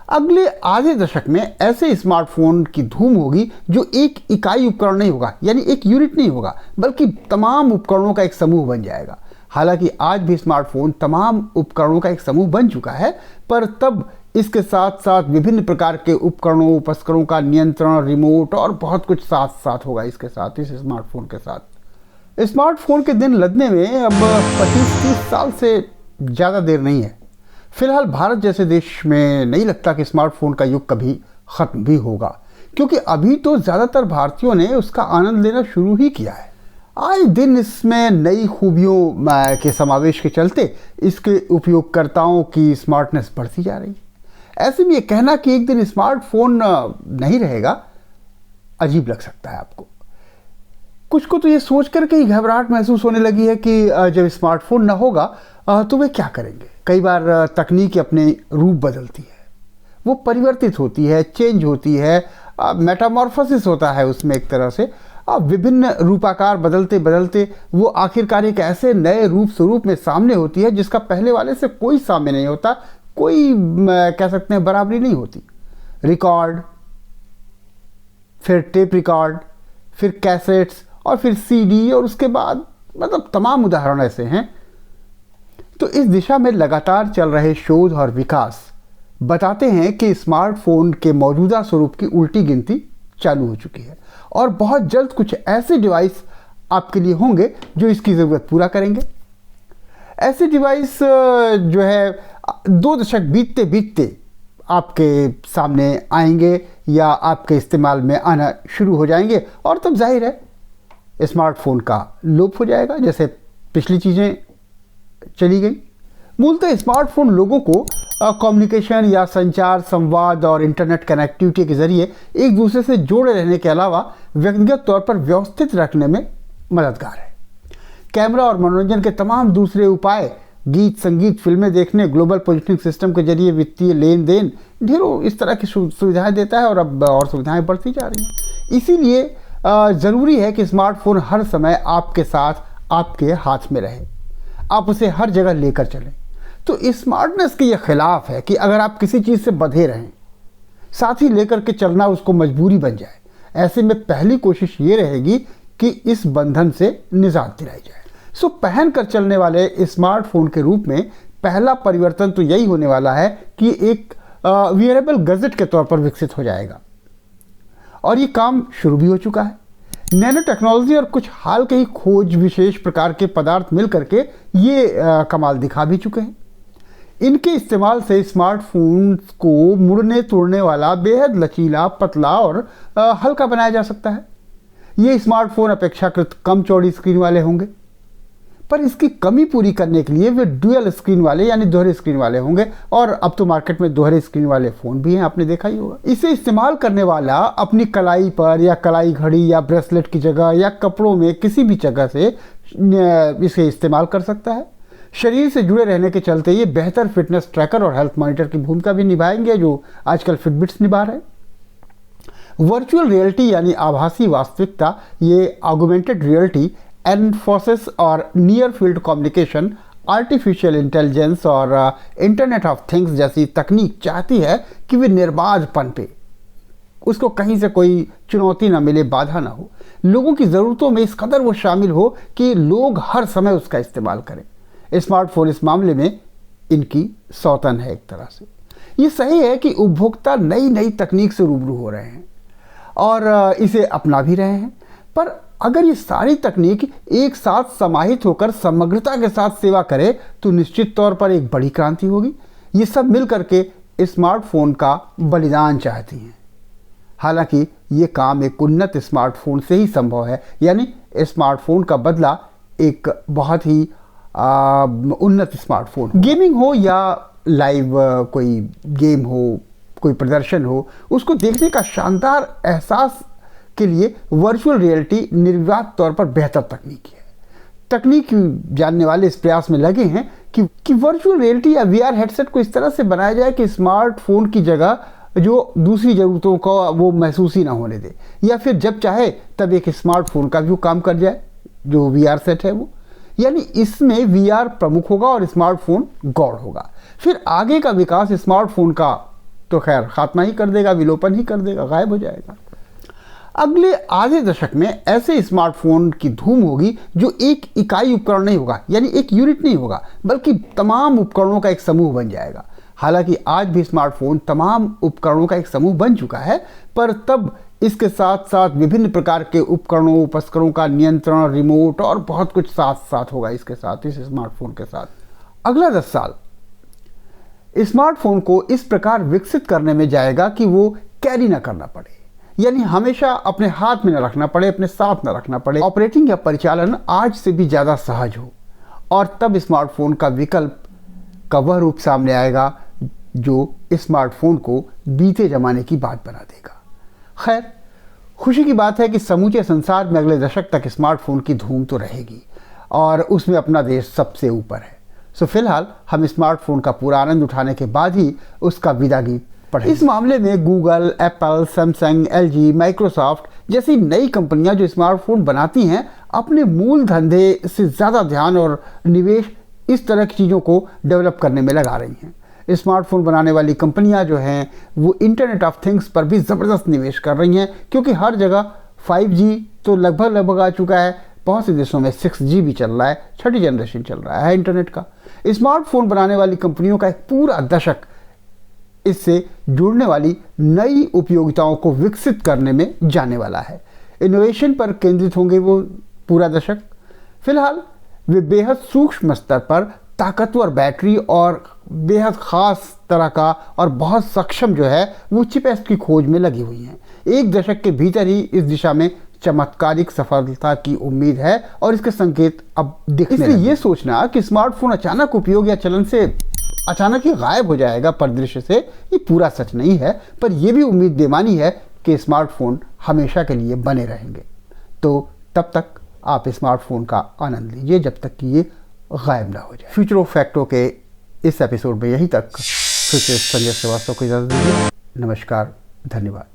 अगले आधे दशक में ऐसे स्मार्टफोन की धूम होगी जो एक इकाई उपकरण नहीं होगा, यानी एक यूनिट नहीं होगा, बल्कि तमाम उपकरणों का एक समूह बन जाएगा। हालांकि आज भी स्मार्टफोन तमाम उपकरणों का एक समूह बन चुका है, पर तब इसके साथ साथ विभिन्न प्रकार के उपकरणों उपकरणों का नियंत्रण, रिमोट और बहुत कुछ साथ साथ होगा इसके साथ, इस स्मार्टफोन के साथ। स्मार्टफोन के दिन लदने में अब 25-30 साल से ज़्यादा देर नहीं है। फिलहाल भारत जैसे देश में नहीं लगता कि स्मार्टफोन का युग कभी ख़त्म भी होगा, क्योंकि अभी तो ज़्यादातर भारतीयों ने उसका आनंद लेना शुरू ही किया है। आए दिन इसमें नई खूबियों के समावेश के चलते इसके उपयोगकर्ताओं की स्मार्टनेस बढ़ती जा रही है। ऐसे में ये कहना कि एक दिन स्मार्टफोन नहीं रहेगा अजीब लग सकता है आपको। कुछ को तो ये सोच करके ही घबराहट महसूस होने लगी है कि जब स्मार्टफोन ना होगा तो वे क्या करेंगे। कई बार तकनीक अपने रूप बदलती है, वो परिवर्तित होती है, चेंज होती है, मेटामॉर्फोसिस होता है उसमें एक तरह से। विभिन्न रूपाकार बदलते बदलते वो आखिरकार एक ऐसे नए रूप स्वरूप में सामने होती है जिसका पहले वाले से कोई सामने नहीं होता, कोई कह सकते हैं बराबरी नहीं होती। रिकॉर्ड, फिर टेप रिकॉर्ड, फिर कैसेट्स और फिर सीडी, और उसके बाद मतलब तमाम उदाहरण ऐसे हैं। तो इस दिशा में लगातार चल रहे शोध और विकास बताते हैं कि स्मार्टफोन के मौजूदा स्वरूप की उल्टी गिनती चालू हो चुकी है और बहुत जल्द कुछ ऐसे डिवाइस आपके लिए होंगे जो इसकी ज़रूरत पूरा करेंगे। ऐसे डिवाइस जो है 2 दशक बीतते बीतते आपके सामने आएंगे या आपके इस्तेमाल में आना शुरू हो जाएंगे, और तब जाहिर है स्मार्टफोन का लोप हो जाएगा जैसे पिछली चीज़ें चली गई। मूलतः स्मार्टफोन लोगों को कम्युनिकेशन या संचार, संवाद और इंटरनेट कनेक्टिविटी के जरिए एक दूसरे से जोड़े रहने के अलावा व्यक्तिगत तौर पर व्यवस्थित रखने में मददगार है। कैमरा और मनोरंजन के तमाम दूसरे उपाय, गीत, संगीत, फिल्में देखने, ग्लोबल पोजिशनिंग सिस्टम के जरिए वित्तीय लेन देन, ढेरों इस तरह की सुविधाएं देता है और अब और सुविधाएं बढ़ती जा रही हैं। इसीलिए ज़रूरी है कि स्मार्टफोन हर समय आपके साथ, आपके हाथ में रहे, आप उसे हर जगह लेकर चलें। तो स्मार्टनेस के ये खिलाफ है कि अगर आप किसी चीज़ से बंधे रहें, साथ ही लेकर के चलना उसको मजबूरी बन जाए। ऐसे में पहली कोशिश ये रहेगी कि इस बंधन से निजात दिलाई जाए। सो पहन कर चलने वाले स्मार्टफोन के रूप में पहला परिवर्तन तो यही होने वाला है कि एक वियरेबल गैजेट के तौर पर विकसित हो जाएगा, और ये काम शुरू भी हो चुका है। नैनो टेक्नोलॉजी और कुछ हाल के ही खोज विशेष प्रकार के पदार्थ मिल करके ये कमाल दिखा भी चुके हैं। इनके इस्तेमाल से स्मार्टफोन को मुड़ने तोड़ने वाला, बेहद लचीला, पतला और हल्का बनाया जा सकता है। ये स्मार्टफोन अपेक्षाकृत कम चौड़ी स्क्रीन वाले होंगे, पर इसकी कमी पूरी करने के लिए वे डुअल स्क्रीन वाले यानी दोहरे स्क्रीन वाले होंगे, और अब तो मार्केट में दोहरे स्क्रीन वाले फ़ोन भी हैं, आपने देखा ही होगा। इसे इस्तेमाल करने वाला अपनी कलाई पर या कलाई घड़ी या ब्रेसलेट की जगह या कपड़ों में किसी भी जगह से इसे इस्तेमाल कर सकता है। शरीर से जुड़े रहने के चलते ये बेहतर फिटनेस ट्रैकर और हेल्थ मॉनिटर की भूमिका भी निभाएंगे, जो आजकल फिटबिट्स निभा रहे हैं। वर्चुअल रियलिटी यानी आभासी वास्तविकता, ये ऑगमेंटेड रियलिटी, एनफोसिस और near field communication, artificial intelligence और इंटरनेट ऑफ थिंग्स जैसी तकनीक चाहती है कि वे निर्बाध पनपे, उसको कहीं से कोई चुनौती ना मिले, बाधा ना हो। लोगों की ज़रूरतों में इस कदर वो शामिल हो कि लोग हर समय उसका इस्तेमाल करें। स्मार्टफोन इस मामले में इनकी सौतन है एक तरह से। ये सही है कि उपभोक्ता नई नई तकनीक से रूबरू हो रहे हैं और इसे अपना भी रहे हैं, पर अगर ये सारी तकनीक एक साथ समाहित होकर समग्रता के साथ सेवा करे तो निश्चित तौर पर एक बड़ी क्रांति होगी। ये सब मिल करके स्मार्टफोन का बलिदान चाहती हैं। हालांकि ये काम एक उन्नत स्मार्टफोन से ही संभव है, यानी स्मार्टफोन का बदला एक बहुत ही उन्नत स्मार्टफोन। गेमिंग हो या लाइव कोई गेम हो, कोई प्रदर्शन हो, उसको देखने का शानदार एहसास के लिए वर्चुअल रियलिटी निर्विवाद तौर पर बेहतर तकनीक है। तकनीक जानने वाले इस प्रयास में लगे हैं कि वर्चुअल रियलिटी या वीआर हेडसेट को इस तरह से बनाया जाए कि स्मार्टफोन की जगह जो दूसरी ज़रूरतों को वो महसूस ही ना होने दे, या फिर जब चाहे तब एक स्मार्टफोन का भी काम कर जाए जो वीआर सेट है वो। यानी इसमें वीआर प्रमुख होगा और स्मार्टफोन गौड़ होगा। फिर आगे का विकास स्मार्टफोन का तो खैर खात्मा ही कर देगा, विलोपन ही कर देगा, गायब हो जाएगा। अगले आधे दशक में ऐसे स्मार्टफोन की धूम होगी जो एक इकाई उपकरण नहीं होगा, यानी एक यूनिट नहीं होगा, बल्कि तमाम उपकरणों का एक समूह बन जाएगा। हालांकि आज भी स्मार्टफोन तमाम उपकरणों का एक समूह बन चुका है, पर तब इसके साथ साथ विभिन्न प्रकार के उपकरणों उपकरणों का नियंत्रण, रिमोट और बहुत कुछ साथ साथ होगा इसके साथ, इस स्मार्टफोन के साथ। अगला 10 साल स्मार्टफोन को इस प्रकार विकसित करने में जाएगा कि वो कैरी ना करना पड़े, यानी हमेशा अपने हाथ में न रखना पड़े, अपने साथ न रखना पड़े। ऑपरेटिंग या परिचालन आज से भी ज़्यादा सहज हो, और तब स्मार्टफोन का विकल्प का वह रूप सामने आएगा जो स्मार्टफोन को बीते जमाने की बात बना देगा। खैर, खुशी की बात है कि समूचे संसार में अगले दशक तक स्मार्टफोन की धूम तो रहेगी, और उसमें अपना देश सबसे ऊपर है। सो फिलहाल हम स्मार्टफोन का पूरा आनंद उठाने के बाद ही उसका विदा गीत पढ़ेंगे। इस मामले में Google, Apple, Samsung, LG, Microsoft जैसी नई कंपनियां जो स्मार्टफोन बनाती हैं, अपने मूल धंधे से ज़्यादा ध्यान और निवेश इस तरह की चीज़ों को डेवलप करने में लगा रही हैं। स्मार्टफोन बनाने वाली कंपनियां जो हैं वो इंटरनेट ऑफ थिंग्स पर भी ज़बरदस्त निवेश कर रही हैं, क्योंकि हर जगह 5G तो लगभग आ चुका है, बहुत से देशों में 6G भी चल रहा है, 6ठी जनरेशन चल रहा है इंटरनेट का। स्मार्टफोन बनाने वाली कंपनियों का एक पूरा दशक इससे जुड़ने वाली नई उपयोगिताओं को विकसित करने में जाने वाला है। इनोवेशन पर केंद्रित होंगे वो पूरा दशक। फिलहाल वे बेहद सूक्ष्म स्तर पर ताकतवर बैटरी और बेहद ख़ास तरह का और बहुत सक्षम जो है वो चिपएस की खोज में लगी हुई हैं। एक दशक के भीतर ही इस दिशा में चमत्कारिक सफलता की उम्मीद है, और इसके संकेत अब दिखने लगे। इसलिए ये सोचना कि स्मार्टफोन अचानक उपयोग या चलन से अचानक ही गायब हो जाएगा परिदृश्य से, ये पूरा सच नहीं है, पर यह भी उम्मीद बेमानी है कि स्मार्टफोन हमेशा के लिए बने रहेंगे। तो तब तक आप स्मार्टफोन का आनंद लीजिए जब तक कि ये गायब ना हो जाए। फ्यूचर ऑफ फैक्टो के इस एपिसोड में यहीं तक। फिर से संजय श्रीवास्तव को इजाज़त दीजिए। नमस्कार, धन्यवाद।